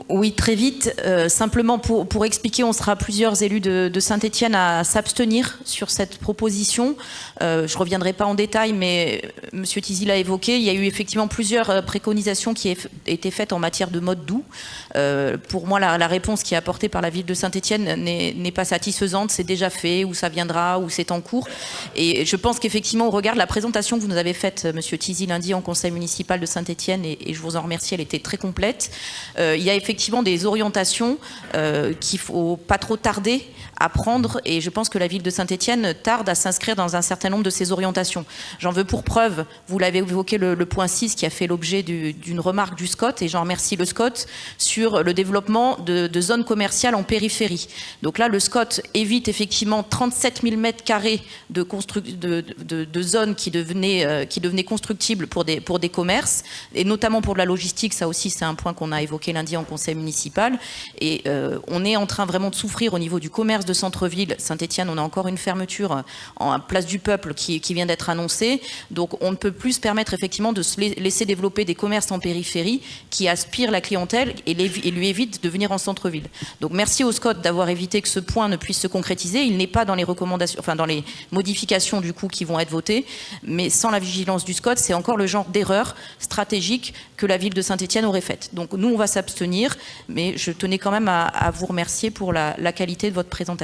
Oui, très vite. Simplement pour expliquer, on sera plusieurs élus de Saint-Étienne à s'abstenir sur cette proposition. Je ne reviendrai pas en détail, mais M. Tizy l'a évoqué. Il y a eu effectivement plusieurs préconisations qui étaient faites en matière de mode doux. Pour moi, la réponse qui est apportée par la ville de Saint-Étienne n'est pas satisfaisante. C'est déjà fait, ou ça viendra, ou c'est en cours. Et je pense qu'effectivement, au regard de la présentation que vous nous avez faite, M. Tizy, lundi en conseil municipal de Saint-Étienne, et je vous en remercie, elle était très complète. Il y a effectivement des orientations qu'il ne faut pas trop tarder à prendre, et je pense que la ville de Saint-Étienne tarde à s'inscrire dans un certain nombre de ces orientations. J'en veux pour preuve, vous l'avez évoqué, le point 6 qui a fait l'objet d'une remarque du SCOT, et j'en remercie le SCOT, sur le développement de zones commerciales en périphérie. Donc là, le SCOT évite effectivement 37 000 m² de zones qui devenaient constructibles pour des commerces, et notamment pour de la logistique. Ça aussi, c'est un point qu'on a évoqué lundi en conseil municipal, et on est en train vraiment de souffrir au niveau du commerce de centre-ville. Saint-Étienne, on a encore une fermeture en place du Peuple qui vient d'être annoncée, donc on ne peut plus se permettre effectivement de se laisser développer des commerces en périphérie qui aspirent la clientèle et lui évitent de venir en centre-ville. Donc merci au SCOT d'avoir évité que ce point ne puisse se concrétiser. Il n'est pas dans les recommandations, enfin dans les modifications du coup qui vont être votées, mais sans la vigilance du SCOT, c'est encore le genre d'erreur stratégique que la ville de Saint-Étienne aurait faite. Donc nous, on va s'abstenir, mais je tenais quand même à vous remercier pour la qualité de votre présentation.